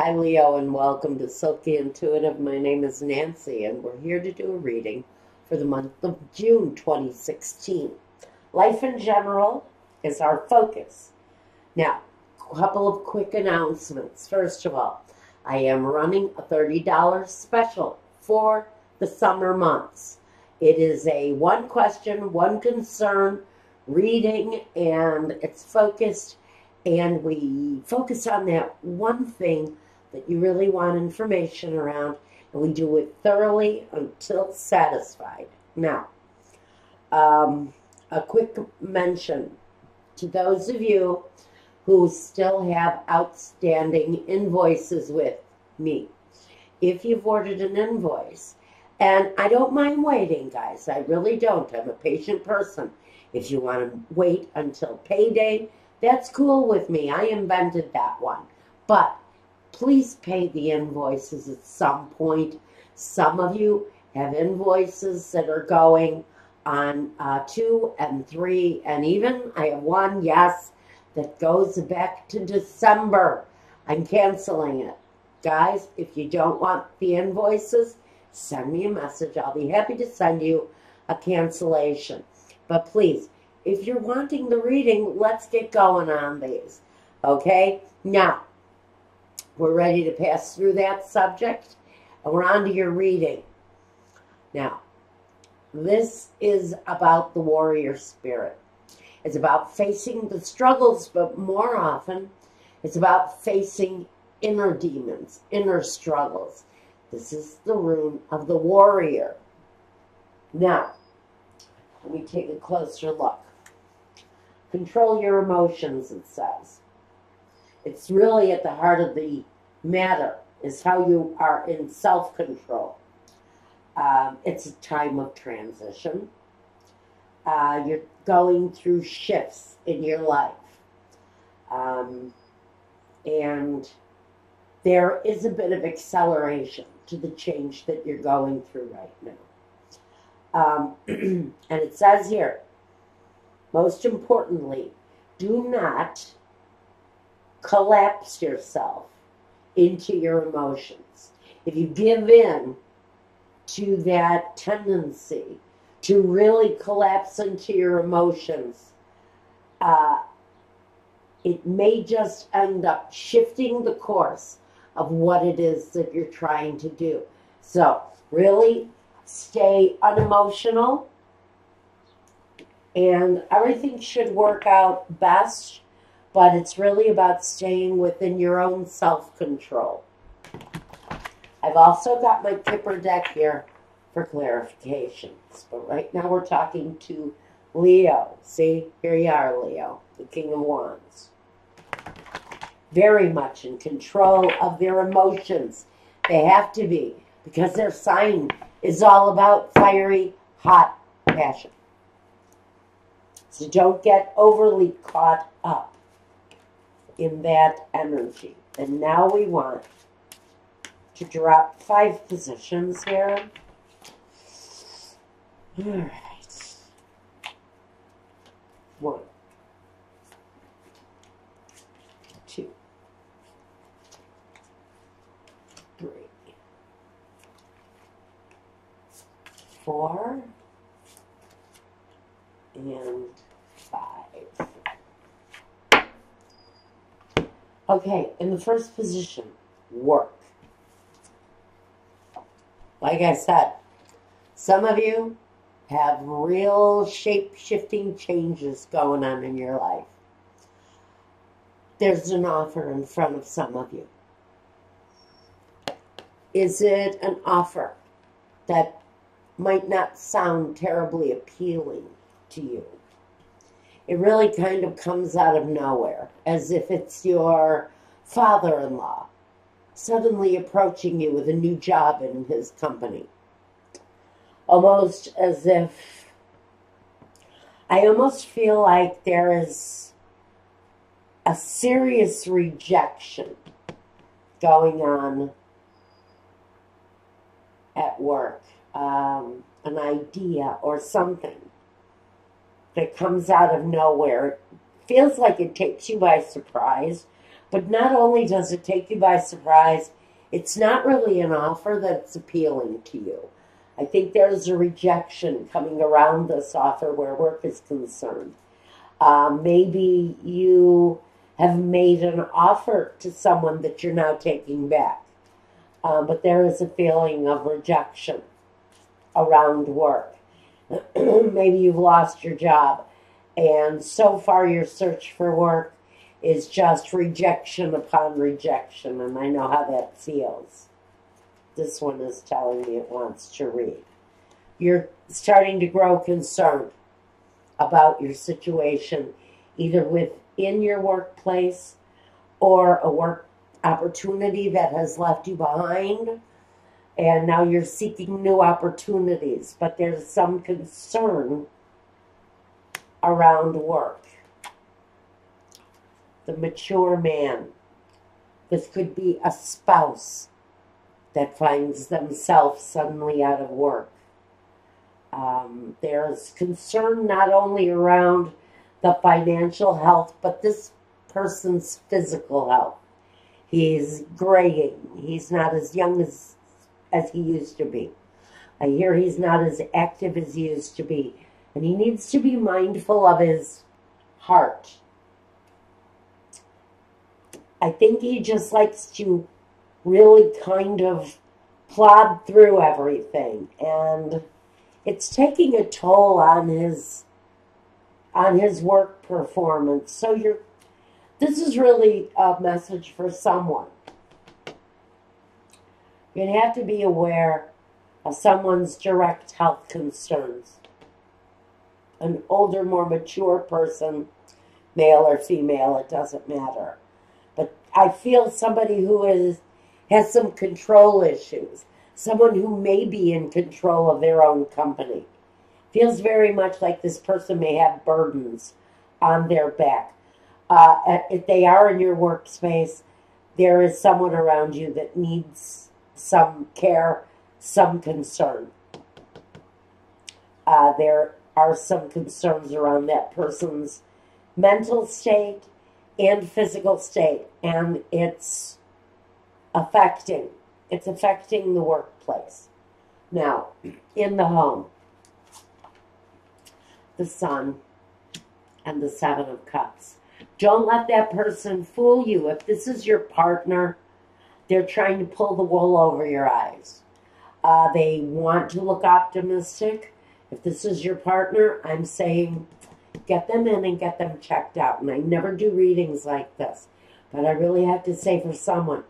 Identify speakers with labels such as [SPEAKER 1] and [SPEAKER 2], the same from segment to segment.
[SPEAKER 1] Hi, Leo, and welcome to Silky Intuitive. My name is Nancy, and we're here to do a reading for the month of June 2016. Life in general is our focus. Now, a couple of quick announcements. First of all, I am running a $30 special for the summer months. It is a one question, one concern reading, and it's focused. And we focus on that one thing that you really want information around, and we do it thoroughly until satisfied. Now, a quick mention to those of you who still have outstanding invoices with me. If you've ordered an invoice, and I don't mind waiting, guys, I really don't. I'm a patient person. If you want to wait until payday, that's cool with me. I invented that one. But please pay the invoices at some point. Some of you have invoices that are going on 2 and 3, and even I have one, yes, that goes back to December. I'm canceling it. Guys, if you don't want the invoices, send me a message. I'll be happy to send you a cancellation. But please, if you're wanting the reading, let's get going on these. Okay? Now, we're ready to pass through that subject, and we're on to your reading. Now, this is about the warrior spirit. It's about facing the struggles, but more often, it's about facing inner demons, inner struggles. This is the rune of the warrior. Now, let me take a closer look. Control your emotions, it says. It's really at the heart of the matter, is how you are in self-control. It's a time of transition. You're going through shifts in your life. And there is a bit of acceleration to the change that you're going through right now. And it says here, most importantly, do not collapse yourself into your emotions. If you give in to that tendency to really collapse into your emotions, it may just end up shifting the course of what it is that you're trying to do. So really stay unemotional, and everything should work out best, but it's really about staying within your own self-control. I've also got my Kipper deck here for clarifications, but right now we're talking to Leo. See, here you are, Leo, the King of Wands. Very much in control of their emotions. They have to be, because their sign is all about fiery, hot passion. So don't get overly caught up in that energy. And now we want to drop 5 positions here. All right. 1, 2, 3, 4, and 5. Okay, in the first position, work. Like I said, some of you have real shape-shifting changes going on in your life. There's an offer in front of some of you. Is it an offer that might not sound terribly appealing to you? It really kind of comes out of nowhere, as if it's your father-in-law suddenly approaching you with a new job in his company. Almost as if, I almost feel like there is a serious rejection going on at work, an idea or something that comes out of nowhere. It feels like it takes you by surprise. But not only does it take you by surprise, it's not really an offer that's appealing to you. I think there's a rejection coming around this offer where work is concerned. Maybe you have made an offer to someone that you're now taking back. But there is a feeling of rejection around work. Maybe you've lost your job, and so far your search for work is just rejection upon rejection, and I know how that feels. This one is telling me it wants to read. You're starting to grow concerned about your situation, either within your workplace or a work opportunity that has left you behind, and now you're seeking new opportunities, but there's some concern around work. The mature man. This could be a spouse that finds themselves suddenly out of work. There's concern not only around the financial health, but this person's physical health. He's graying. He's not as young as he used to be. I hear he's not as active as he used to be. And he needs to be mindful of his heart. I think he just likes to really kind of plod through everything. And it's taking a toll on his work performance. So this is really a message for someone. You'd have to be aware of someone's direct health concerns. An older, more mature person, male or female, it doesn't matter. But I feel somebody who has some control issues. Someone who may be in control of their own company. Feels very much like this person may have burdens on their back. If they are in your workspace, there is someone around you that needs some care, some concern. There are some concerns around that person's mental state and physical state, and it's affecting the workplace. Now, in the home, the Sun and the Seven of Cups. Don't let that person fool you. If this is your partner, they're trying to pull the wool over your eyes. They want to look optimistic. If this is your partner, I'm saying get them in and get them checked out. And I never do readings like this. But I really have to say for someone,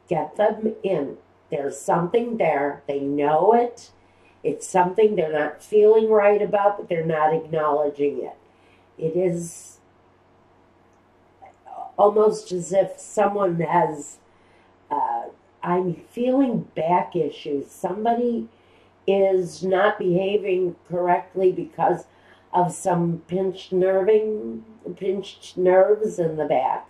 [SPEAKER 1] get them in. There's something there. They know it. It's something they're not feeling right about, but they're not acknowledging it. It is almost as if someone has, I'm feeling back issues. Somebody is not behaving correctly because of some pinched nerves in the back.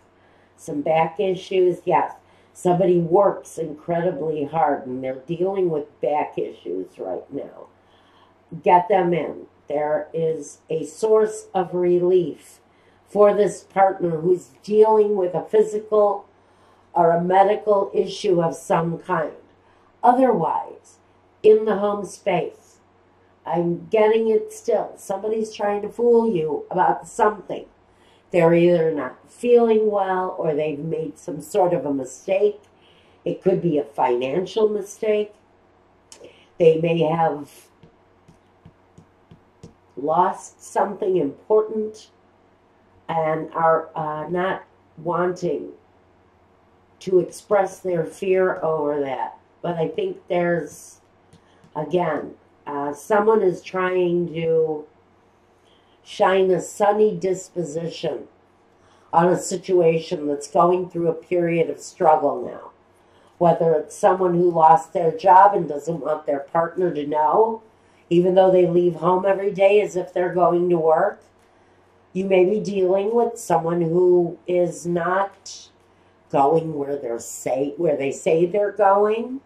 [SPEAKER 1] Some back issues, yes. Somebody works incredibly hard and they're dealing with back issues right now. Get them in. There is a source of relief for this partner who's dealing with a physical or a medical issue of some kind. Otherwise, in the home space, I'm getting it still. Somebody's trying to fool you about something. They're either not feeling well or they've made some sort of a mistake. It could be a financial mistake. They may have lost something important and are not wanting to express their fear over that. But I think there's, again, someone is trying to shine a sunny disposition on a situation that's going through a period of struggle now. Whether it's someone who lost their job and doesn't want their partner to know, even though they leave home every day as if they're going to work. You may be dealing with someone who is not going where they say they're going,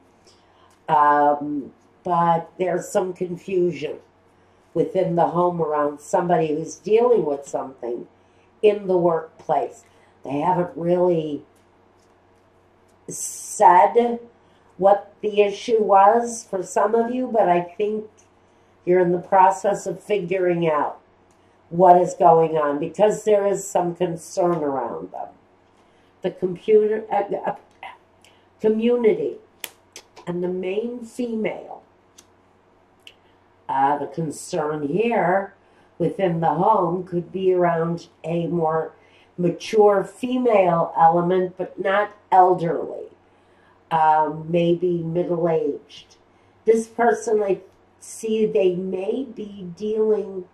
[SPEAKER 1] but there's some confusion within the home around somebody who's dealing with something in the workplace. They haven't really said what the issue was for some of you, but I think you're in the process of figuring out what is going on because there is some concern around them. The community and the main female. The concern here within the home could be around a more mature female element, but not elderly, maybe middle-aged. This person, I see they may be dealing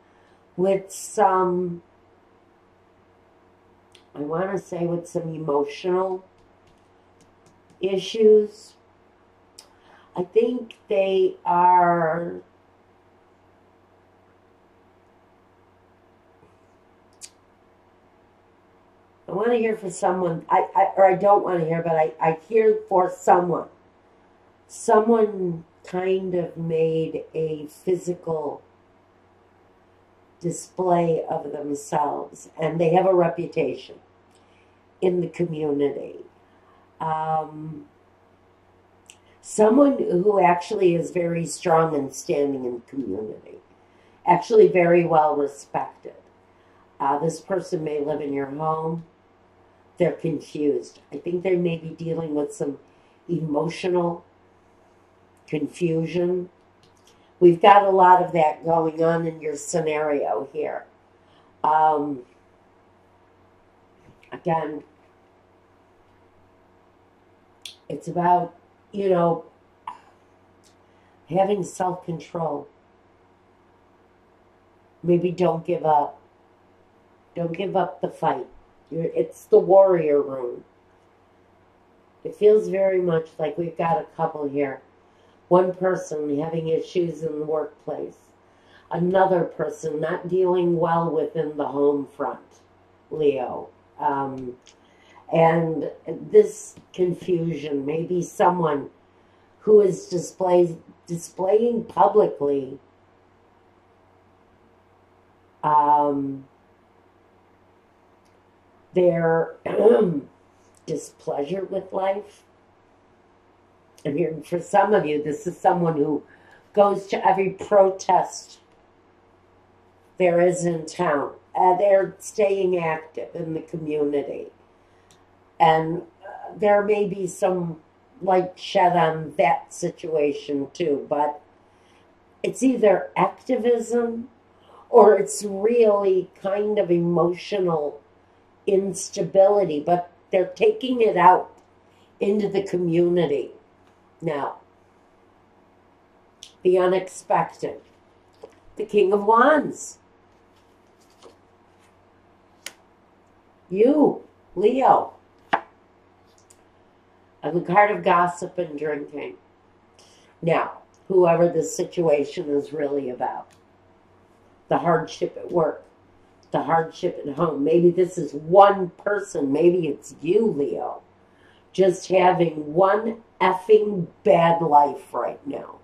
[SPEAKER 1] with some, I want to say with some emotional issues. I think they are, I want to hear for someone, or I don't want to hear, but I hear for someone. Someone kind of made a physical display of themselves, and they have a reputation in the community. Someone who actually is very strong and standing in the community, actually very well respected. This person may live in your home. They're confused. I think they may be dealing with some emotional confusion. We've got a lot of that going on in your scenario here. Again, it's about, you know, having self-control. Maybe don't give up. Don't give up the fight. It's the warrior room. It feels very much like we've got a couple here. One person having issues in the workplace. Another person not dealing well within the home front, Leo. And this confusion, maybe someone who is displaying publicly their displeasure with life. And here, for some of you, this is someone who goes to every protest there is in town. They're staying active in the community. And there may be some light shed on that situation too, but it's either activism or it's really kind of emotional instability, but they're taking it out into the community. Now, the unexpected. The King of Wands. You, Leo. And the card of gossip and drinking. Now, whoever this situation is really about. The hardship at work. The hardship at home. Maybe this is one person. Maybe it's you, Leo. Just having one effing bad life right now.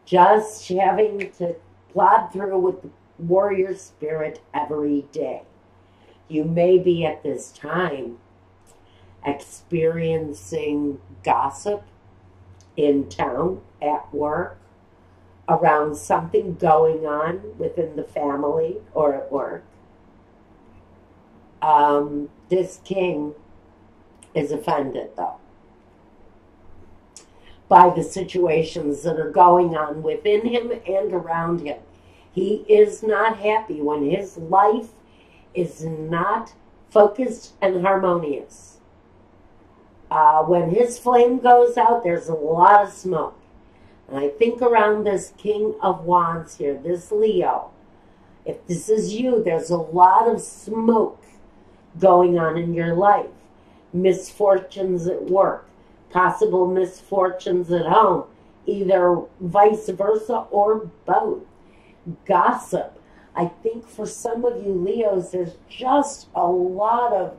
[SPEAKER 1] Just having to plod through with the warrior spirit every day. You may be at this time experiencing gossip in town, at work, around something going on within the family or at work. This king is offended, though, by the situations that are going on within him and around him. He is not happy when his life is not focused and harmonious. When his flame goes out, there's a lot of smoke. And I think around this King of Wands here, this Leo, if this is you, there's a lot of smoke going on in your life. Misfortunes at work, possible misfortunes at home, either vice versa or both. Gossip. I think for some of you Leos, there's just a lot of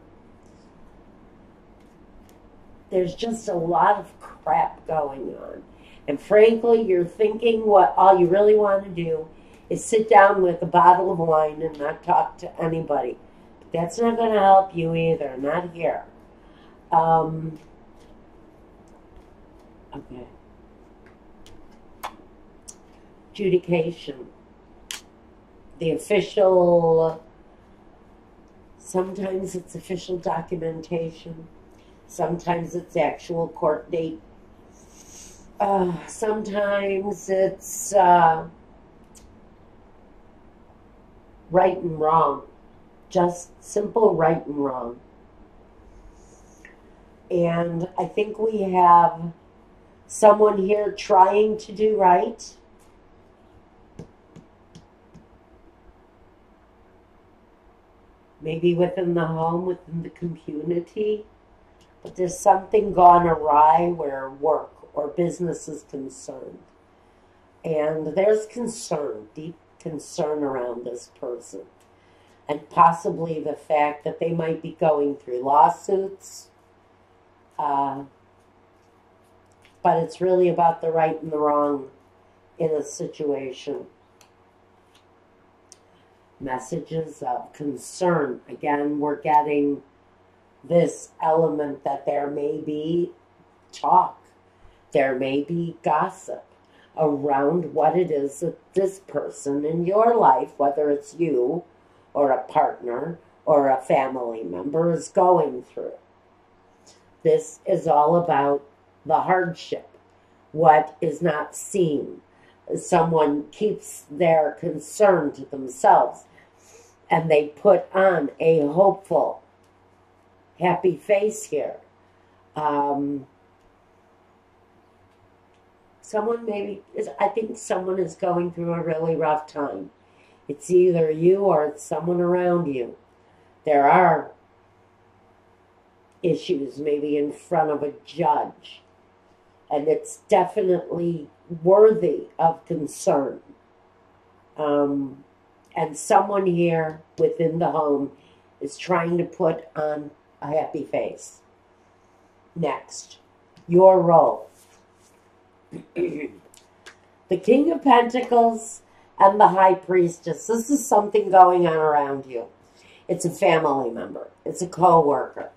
[SPEAKER 1] crap going on. And frankly, you're thinking what all you really want to do is sit down with a bottle of wine and not talk to anybody. But that's not going to help you either, not here. Okay. Adjudication. The official, sometimes it's official documentation. Sometimes it's actual court date. Sometimes it's right and wrong. Just simple right and wrong. And I think we have someone here trying to do right. Maybe within the home, within the community. But there's something gone awry where work or business is concerned. And there's concern, deep concern around this person. And possibly the fact that they might be going through lawsuits. But it's really about the right and the wrong in a situation. Messages of concern. Again, we're getting this element that there may be talk. There may be gossip around what it is that this person in your life, whether it's you or a partner or a family member, is going through. This is all about the hardship, what is not seen. Someone keeps their concern to themselves and they put on a hopeful, happy face here. I think someone is going through a really rough time. It's either you or it's someone around you. There are issues maybe in front of a judge. And it's definitely worthy of concern. And someone here within the home is trying to put on a happy face. Next, your role. The King of Pentacles and the High Priestess. This is something going on around you. It's a family member. It's a co-worker.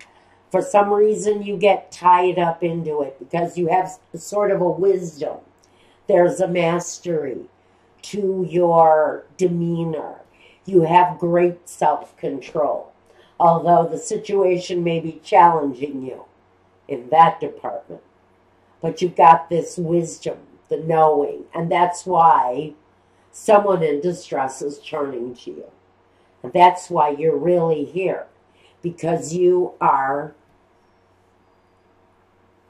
[SPEAKER 1] For some reason, you get tied up into it because you have sort of a wisdom. There's a mastery to your demeanor. You have great self-control. Although the situation may be challenging you in that department. But you've got this wisdom, the knowing. And that's why someone in distress is turning to you. And that's why you're really here. Because you are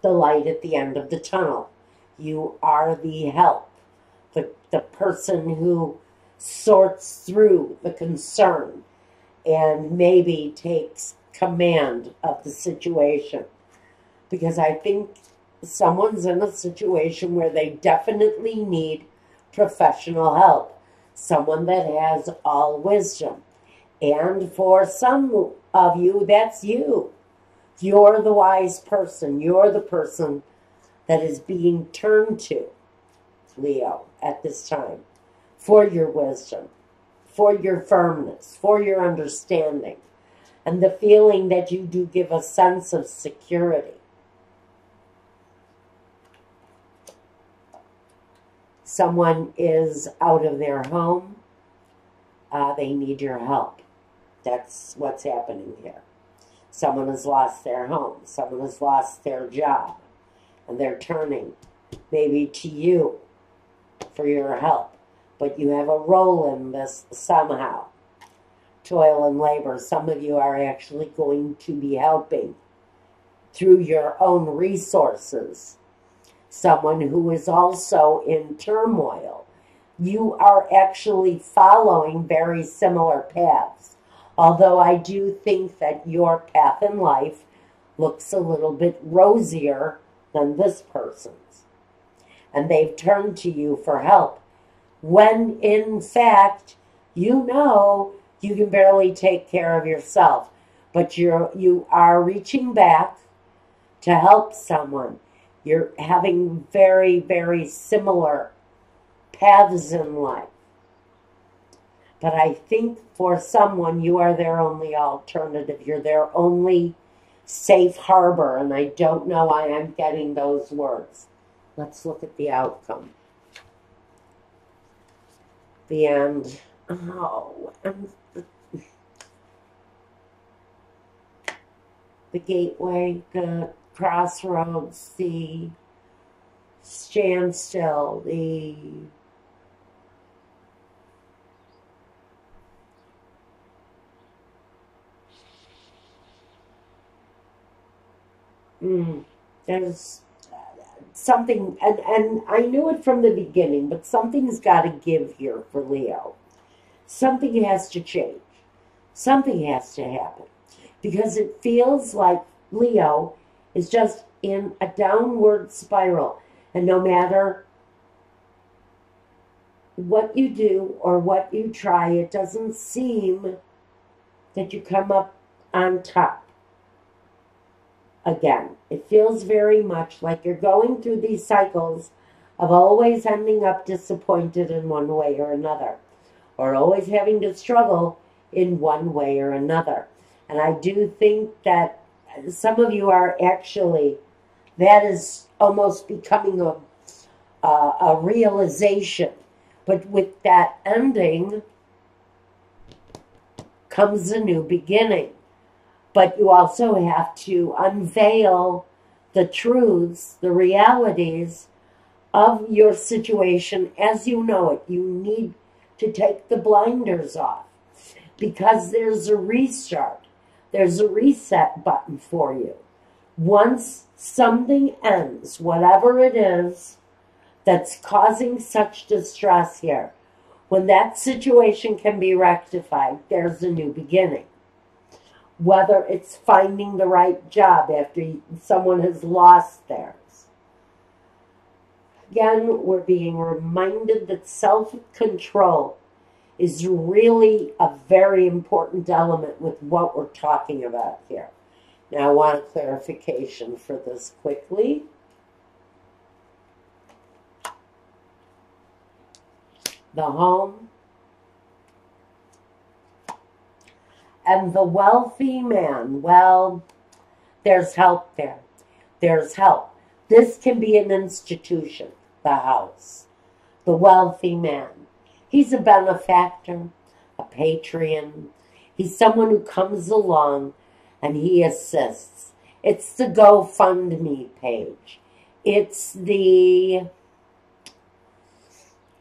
[SPEAKER 1] the light at the end of the tunnel. You are the help. The person who sorts through the concern and maybe takes command of the situation. Because I think someone's in a situation where they definitely need professional help. Someone that has all wisdom. And for some of you, that's you. You're the wise person. You're the person that is being turned to, Leo, at this time. For your wisdom. For your firmness. For your understanding. And the feeling that you do give a sense of security. Someone is out of their home. They need your help. That's what's happening here. Someone has lost their home. Someone has lost their job. And they're turning maybe to you for your help. But you have a role in this somehow. Toil and labor. Some of you are actually going to be helping through your own resources. Someone who is also in turmoil. You are actually following very similar paths. Although I do think that your path in life looks a little bit rosier than this person's. And they've turned to you for help. When, in fact, you know you can barely take care of yourself. But you are reaching back to help someone. You're having very, very similar paths in life. But I think for someone, you are their only alternative. You're their only safe harbor, and I don't know why I'm getting those words. Let's look at the outcome. The end. Oh, and the gateway, the crossroads, the standstill, the there's something, and I knew it from the beginning, but something's got to give here for Leo. Something has to change. Something has to happen. Because it feels like Leo is just in a downward spiral. And no matter what you do or what you try, it doesn't seem that you come up on top again. It feels very much like you're going through these cycles of always ending up disappointed in one way or another, or always having to struggle in one way or another. And I do think that some of you are actually, that is almost becoming a realization. But with that ending comes a new beginning. But you also have to unveil the truths, the realities of your situation as you know it. You need to take the blinders off because there's a restart. There's a reset button for you. Once something ends, whatever it is that's causing such distress here, when that situation can be rectified, there's a new beginning. Whether it's finding the right job after someone has lost theirs. Again, we're being reminded that self-control is really a very important element with what we're talking about here. Now, I want a clarification for this quickly. The home and the wealthy man. Well, there's help there. There's help. This can be an institution, the house. The wealthy man. He's a benefactor, a patron. He's someone who comes along and he assists. It's the GoFundMe page. It's the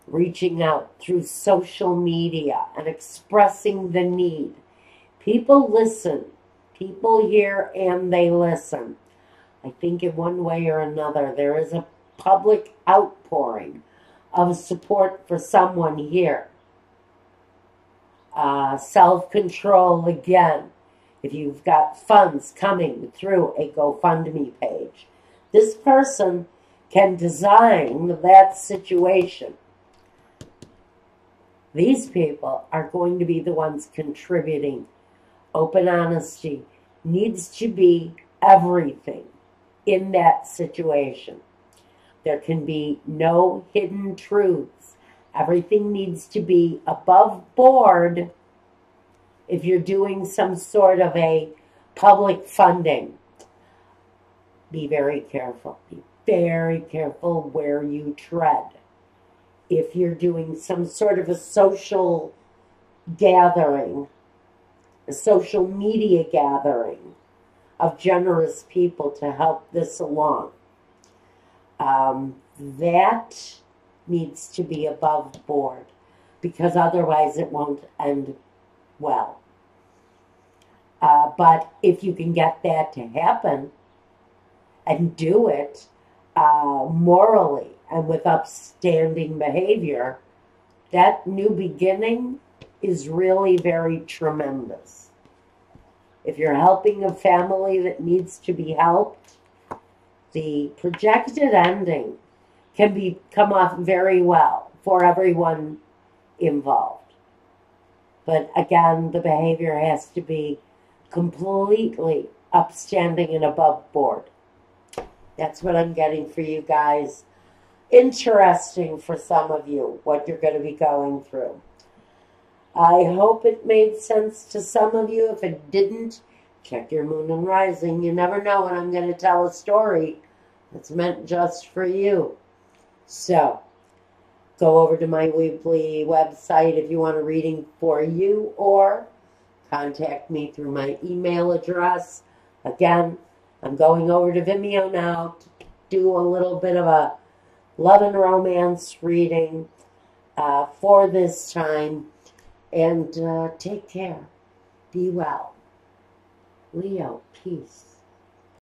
[SPEAKER 1] reaching out through social media and expressing the need. People listen. People hear and they listen. I think in one way or another there is a public outpouring of support for someone here. Self-control again. If you've got funds coming through a GoFundMe page, this person can design that situation. These people are going to be the ones contributing. Open honesty needs to be everything in that situation. There can be no hidden truths. Everything needs to be above board if you're doing some sort of a public funding. Be very careful. Be very careful where you tread. If you're doing some sort of a social gathering, a social media gathering of generous people to help this along, that needs to be above board because otherwise it won't end well. But if you can get that to happen and do it morally and with upstanding behavior, that new beginning is really very tremendous. If you're helping a family that needs to be helped, the projected ending can come off very well for everyone involved. But again, the behavior has to be completely upstanding and above board. That's what I'm getting for you guys. Interesting for some of you, what you're going to be going through. I hope it made sense to some of you. If it didn't, check your moon and rising. You never know when I'm going to tell a story that's meant just for you. So, go over to my weekly website if you want a reading for you, or contact me through my email address. Again, I'm going over to Vimeo now to do a little bit of a love and romance reading for this time. And take care. Be well. Leo, peace.